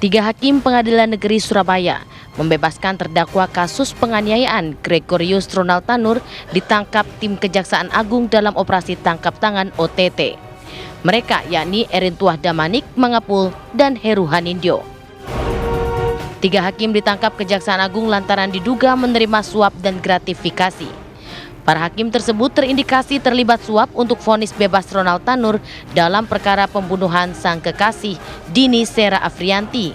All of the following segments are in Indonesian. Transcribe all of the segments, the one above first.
Tiga hakim Pengadilan Negeri Surabaya membebaskan terdakwa kasus penganiayaan Gregorius Ronald Tanur ditangkap tim Kejaksaan Agung dalam operasi tangkap tangan OTT. Mereka yakni Erin Tuah Damanik Mangapul dan Heru Hanindyo. Tiga hakim ditangkap Kejaksaan Agung lantaran diduga menerima suap dan gratifikasi. Para hakim tersebut terindikasi terlibat suap untuk vonis bebas Ronald Tanur dalam perkara pembunuhan sang kekasih Dini Sera Afrianti.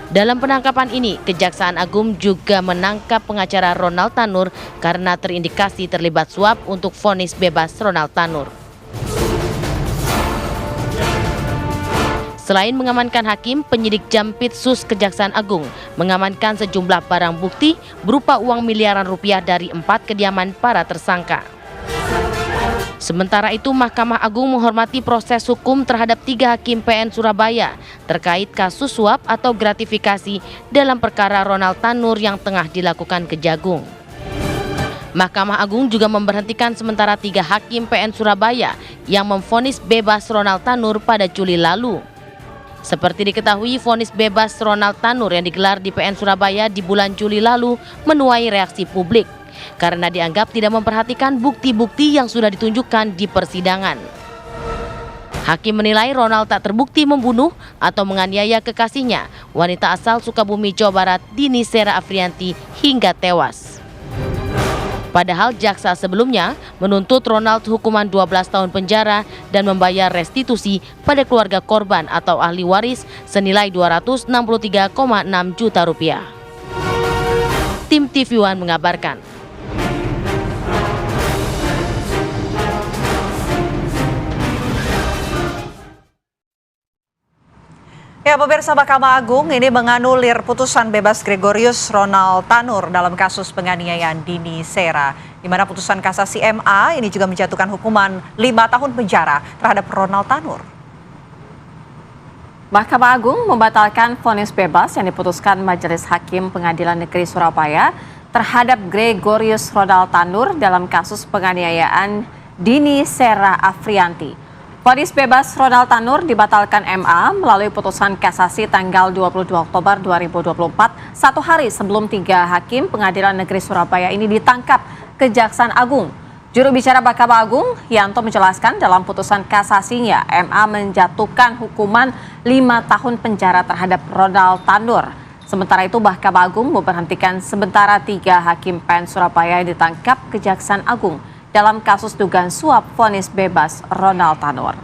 Dalam penangkapan ini, Kejaksaan Agung juga menangkap pengacara Ronald Tanur karena terindikasi terlibat suap untuk vonis bebas Ronald Tanur. Selain mengamankan hakim, penyidik Jampitsus Kejaksaan Agung mengamankan sejumlah barang bukti berupa uang miliaran rupiah dari 4 kediaman para tersangka. Sementara itu, Mahkamah Agung menghormati proses hukum terhadap 3 hakim PN Surabaya terkait kasus suap atau gratifikasi dalam perkara Ronald Tanur yang tengah dilakukan Kejagung. Mahkamah Agung juga memberhentikan sementara 3 hakim PN Surabaya yang memvonis bebas Ronald Tanur pada Juli lalu. Seperti diketahui, vonis bebas Ronald Tanur yang digelar di PN Surabaya di bulan Juli lalu menuai reaksi publik karena dianggap tidak memperhatikan bukti-bukti yang sudah ditunjukkan di persidangan. Hakim menilai Ronald tak terbukti membunuh atau menganiaya kekasihnya, wanita asal Sukabumi, Jawa Barat, Dini Sera Afrianti, hingga tewas. Padahal jaksa sebelumnya menuntut Ronald hukuman 12 tahun penjara dan membayar restitusi pada keluarga korban atau ahli waris senilai 263,6 juta rupiah. Tim TV One mengabarkan. Ya, pemirsa, Mahkamah Agung ini menganulir putusan bebas Gregorius Ronald Tanur dalam kasus penganiayaan Dini Sera, di mana putusan kasasi MA ini juga menjatuhkan hukuman 5 tahun penjara terhadap Ronald Tanur. Mahkamah Agung membatalkan vonis bebas yang diputuskan Majelis Hakim Pengadilan Negeri Surabaya terhadap Gregorius Ronald Tanur dalam kasus penganiayaan Dini Sera Afrianti. Vonis bebas Ronald Tanur dibatalkan MA melalui putusan kasasi tanggal 22 Oktober 2024, 1 hari sebelum 3 hakim Pengadilan Negeri Surabaya ini ditangkap Kejaksaan Agung. Juru bicara Mahkamah Agung, Yanto, menjelaskan dalam putusan kasasinya, MA menjatuhkan hukuman 5 tahun penjara terhadap Ronald Tanur. Sementara itu, Mahkamah Agung memberhentikan sementara 3 hakim PN Surabaya yang ditangkap Kejaksaan Agung dalam kasus dugaan suap vonis bebas Ronald Tanur.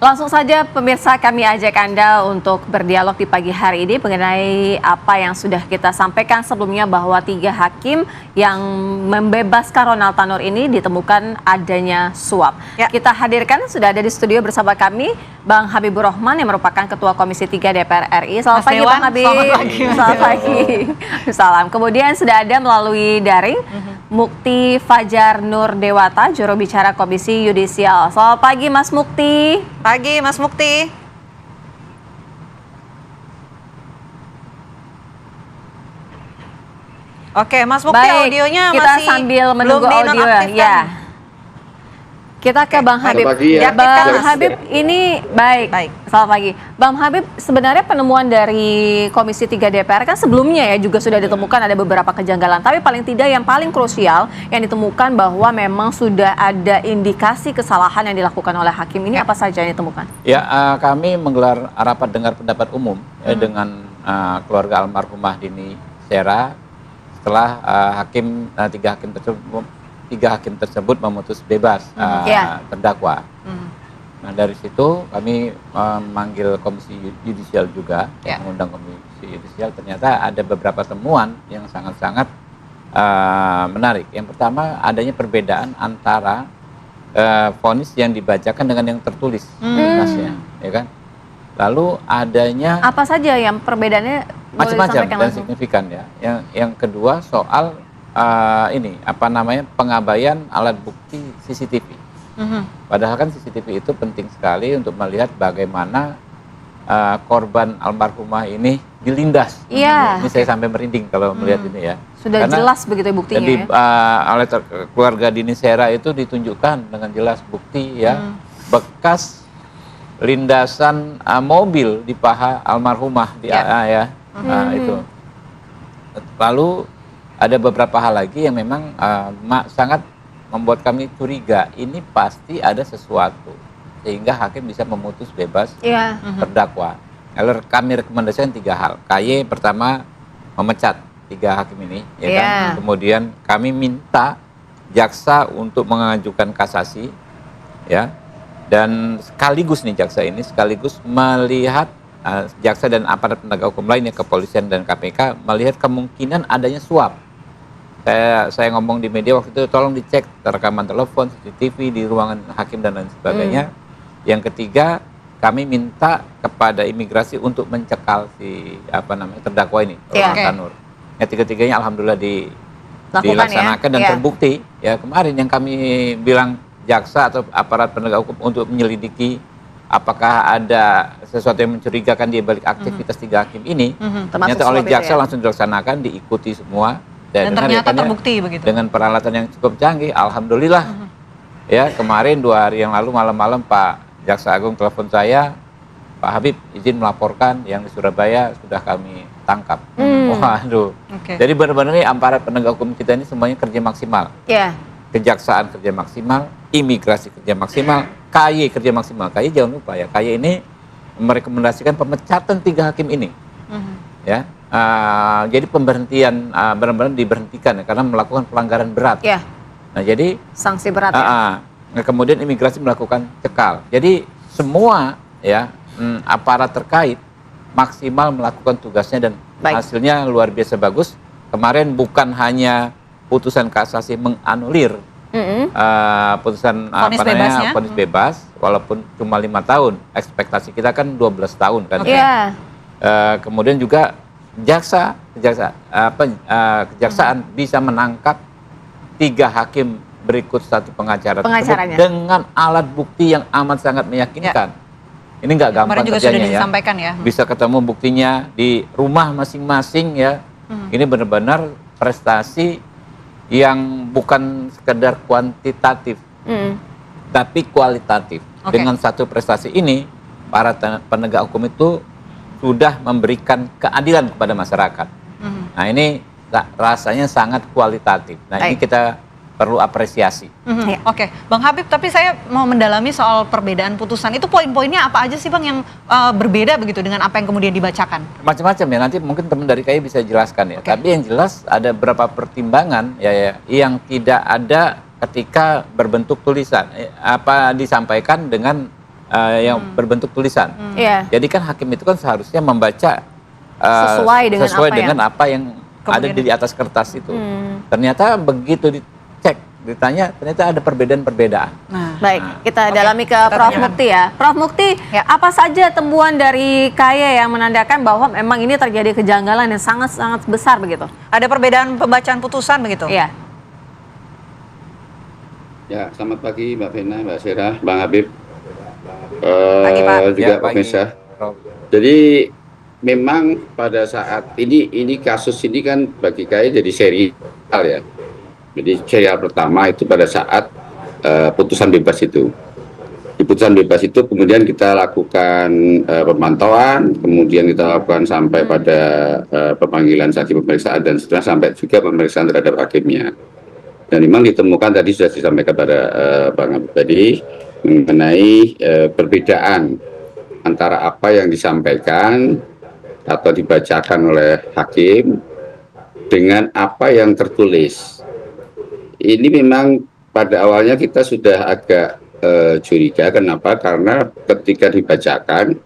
Langsung saja pemirsa, kami ajak Anda untuk berdialog di pagi hari ini mengenai apa yang sudah kita sampaikan sebelumnya, bahwa 3 hakim yang membebaskan Ronald Tanur ini ditemukan adanya suap. Ya. Kita hadirkan, sudah ada di studio bersama kami Bang Habibur Rahman yang merupakan Ketua Komisi 3 DPR RI. Selamat pagi Bang Habib. Selamat pagi. Selamat pagi. Salam. Kemudian sudah ada melalui daring Mukti Fajar Nur Dewata, juru bicara Komisi Yudisial. Selamat pagi Mas Mukti. Pagi Mas Mukti. Oke, Mas Mukti, baik, audionya kita masih sambil menunggu audio ya. Kita ke Bang Habib. Ya. Bang Habib ini baik. Selamat pagi. Bang Habib, sebenarnya penemuan dari Komisi 3 DPR kan sebelumnya ya juga sudah ditemukan ada beberapa kejanggalan. Tapi paling tidak yang paling krusial yang ditemukan bahwa memang sudah ada indikasi kesalahan yang dilakukan oleh hakim ini, apa saja yang ditemukan? Ya, kami menggelar rapat dengar pendapat umum dengan keluarga almarhumah Dini Sera setelah 3 hakim tersebut memutus bebas terdakwa. Nah, dari situ kami memanggil Komisi Yudisial juga, mengundang Komisi Yudisial. Ternyata ada beberapa temuan yang sangat-sangat menarik. Yang pertama, adanya perbedaan antara vonis yang dibacakan dengan yang tertulis berkasnya, ya kan? Lalu adanya apa saja yang perbedaannya macam-macam dan signifikan ya. Yang kedua soal pengabaian alat bukti CCTV. Padahal kan CCTV itu penting sekali untuk melihat bagaimana korban almarhumah ini dilindas. Iya. Ini saya sampai merinding kalau melihat ini ya. Sudah Karena jelas begitu buktinya jadi, ya. oleh keluarga Dini Sera itu ditunjukkan dengan jelas bukti ya, bekas lindasan mobil di paha almarhumah di AA ya. Itu. Lalu ada beberapa hal lagi yang memang sangat membuat kami curiga, ini pasti ada sesuatu sehingga hakim bisa memutus bebas terdakwa. Lalu kami rekomendasikan 3 hal. KY pertama memecat 3 hakim ini, ya kan? Kemudian kami minta jaksa untuk mengajukan kasasi, ya. Dan sekaligus nih jaksa ini sekaligus melihat jaksa dan aparat penegak hukum lainnya, kepolisian dan KPK melihat kemungkinan adanya suap. Saya ngomong di media waktu itu, tolong dicek rekaman telepon, CCTV di ruangan hakim dan lain sebagainya. Yang ketiga, kami minta kepada imigrasi untuk mencekal si terdakwa ini, Tanur. Yang tiga-tiganya alhamdulillah dilaksanakan dan terbukti. Ya kemarin yang kami bilang jaksa atau aparat penegak hukum untuk menyelidiki apakah ada sesuatu yang mencurigakan di balik aktivitas 3 hakim ini, ternyata oleh jaksa langsung dilaksanakan, diikuti semua. Dan ternyata terbukti begitu. Dengan peralatan yang cukup canggih, alhamdulillah. Ya kemarin 2 hari yang lalu malam-malam Pak Jaksa Agung telepon saya, Pak Habib izin melaporkan yang di Surabaya sudah kami tangkap. Waduh. Jadi benar-benar ini aparat penegak hukum kita ini semuanya kerja maksimal. Kejaksaan kerja maksimal, imigrasi kerja maksimal, KY kerja maksimal. KY jangan lupa ya, KY ini merekomendasikan pemecatan 3 hakim ini. Ya, jadi pemberhentian benar-benar diberhentikan ya, karena melakukan pelanggaran berat. Nah jadi sanksi berat. Kemudian imigrasi melakukan cekal. Jadi semua ya aparat terkait maksimal melakukan tugasnya dan hasilnya luar biasa bagus. Kemarin bukan hanya putusan kasasi menganulir putusan vonis bebas, walaupun cuma 5 tahun. Ekspektasi kita kan 12 tahun kan. Kemudian juga kejaksaan bisa menangkap 3 hakim berikut 1 pengacara tersebut dengan alat bukti yang amat sangat meyakinkan. Ini nggak gampang juga kerjanya sudah disampaikan ya. Bisa ketemu buktinya di rumah masing-masing ya. Ini benar-benar prestasi yang bukan sekedar kuantitatif, tapi kualitatif. Dengan satu prestasi ini, para penegak hukum itu sudah memberikan keadilan kepada masyarakat. Nah ini rasanya sangat kualitatif. Nah ini kita perlu apresiasi. Oke, Bang Habib, tapi saya mau mendalami soal perbedaan putusan. Itu poin-poinnya apa aja sih Bang yang berbeda begitu dengan apa yang kemudian dibacakan? Macam-macam ya, nanti mungkin teman dari KAI bisa jelaskan ya. Tapi yang jelas ada beberapa pertimbangan ya yang tidak ada ketika berbentuk tulisan. Apa disampaikan dengan yang berbentuk tulisan. Jadi kan hakim itu kan seharusnya membaca sesuai dengan apa yang ada di atas kertas itu. Ternyata begitu dicek, ditanya, ternyata ada perbedaan-perbedaan. Baik, kita dalami ke Prof. Mukti ya. Prof. Mukti, apa saja temuan dari KY yang menandakan bahwa memang ini terjadi kejanggalan yang sangat-sangat besar begitu? Ada perbedaan pembacaan putusan begitu? Iya. Ya, selamat pagi Mbak Vena, Mbak Sera, Bang Habib. Pagi, Pak. Juga pemirsa. Jadi memang pada saat ini kasus ini kan bagi KY jadi serial ya. Jadi serial pertama itu pada saat putusan bebas itu. Di putusan bebas itu kemudian kita lakukan pemantauan, kemudian kita lakukan sampai pada pemanggilan saksi pemeriksaan dan setelah sampai juga pemeriksaan terhadap hakimnya. Dan memang ditemukan tadi sudah disampaikan pada Bang Habib tadi mengenai perbedaan antara apa yang disampaikan atau dibacakan oleh hakim dengan apa yang tertulis. Ini memang pada awalnya kita sudah agak curiga. Kenapa? Karena ketika dibacakan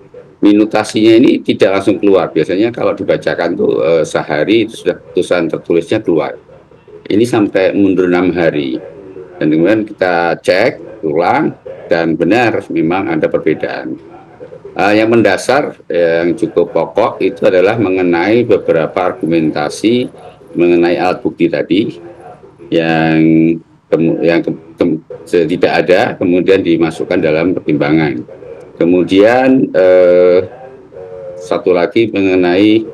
minutasinya ini tidak langsung keluar. Biasanya kalau dibacakan tuh sehari itu sudah putusan tertulisnya keluar. Ini sampai mundur 6 hari. Dan kemudian kita cek ulang dan benar memang ada perbedaan. Yang mendasar yang cukup pokok itu adalah mengenai beberapa argumentasi mengenai alat bukti tadi yang tidak ada kemudian dimasukkan dalam pertimbangan. Kemudian satu lagi mengenai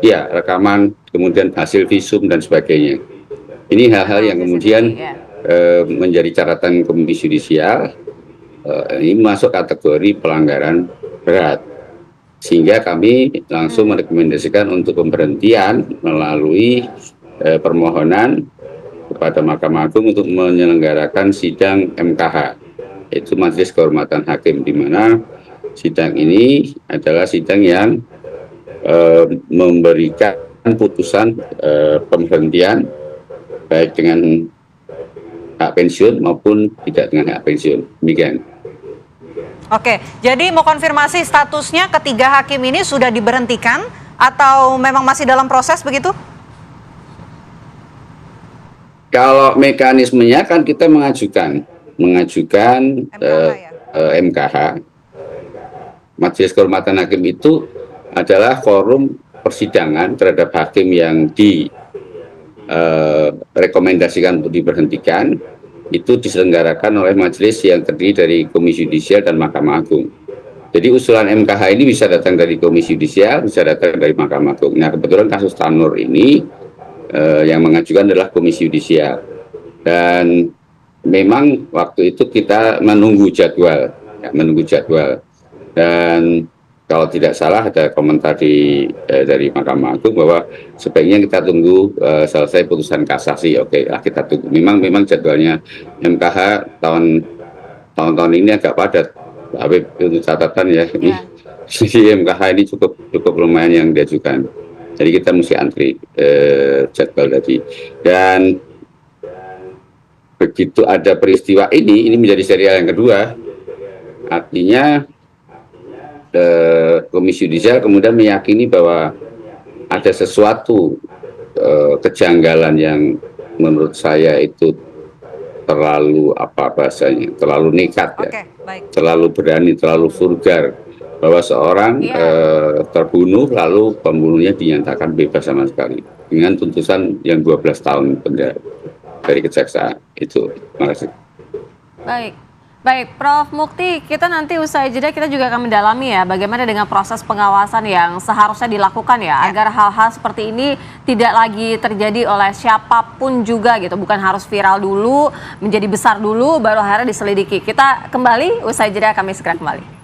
rekaman, kemudian hasil visum dan sebagainya. Ini hal-hal yang kemudian menjadi catatan Komisi Yudisial. Ini masuk kategori pelanggaran berat, sehingga kami langsung merekomendasikan untuk pemberhentian melalui permohonan kepada Mahkamah Agung untuk menyelenggarakan sidang MKH, yaitu Majelis Kehormatan Hakim, di mana sidang ini adalah sidang yang memberikan putusan pemberhentian baik dengan hak pensiun maupun tidak dengan hak pensiun. Demikian. Oke, jadi mau konfirmasi statusnya ketiga hakim ini sudah diberhentikan atau memang masih dalam proses begitu? Kalau mekanismenya kan kita mengajukan MKH. Majelis Kehormatan Hakim itu adalah forum persidangan terhadap hakim yang direkomendasikan untuk diberhentikan. Itu diselenggarakan oleh majelis yang terdiri dari Komisi Yudisial dan Mahkamah Agung. Jadi usulan MKH ini bisa datang dari Komisi Yudisial, bisa datang dari Mahkamah Agung. Nah, kebetulan kasus Tanur ini yang mengajukan adalah Komisi Yudisial. Dan memang waktu itu kita menunggu jadwal. Dan kalau tidak salah ada komentar dari Mahkamah Agung bahwa sebaiknya kita tunggu selesai putusan kasasi. Oke lah, kita tunggu. Memang jadwalnya MKH tahun ini agak padat. Tapi untuk catatan ya, jadi MKH ini cukup lumayan yang diajukan. Jadi kita mesti antri jadwal tadi. Dan begitu ada peristiwa ini menjadi serial yang kedua. Artinya Komisi Yudisial kemudian meyakini bahwa ada sesuatu kejanggalan yang menurut saya itu terlalu terlalu nekat ya, terlalu berani, terlalu vulgar, bahwa seorang terbunuh lalu pembunuhnya dinyatakan bebas sama sekali dengan tuntutan yang 12 tahun penjara dari kejaksaan itu. Terima kasih. Baik, Prof. Mukti, kita nanti usai jeda kita juga akan mendalami ya bagaimana dengan proses pengawasan yang seharusnya dilakukan ya agar hal-hal seperti ini tidak lagi terjadi oleh siapapun juga gitu, bukan harus viral dulu, menjadi besar dulu baru akhirnya diselidiki. Kita kembali usai jeda, kami segera kembali.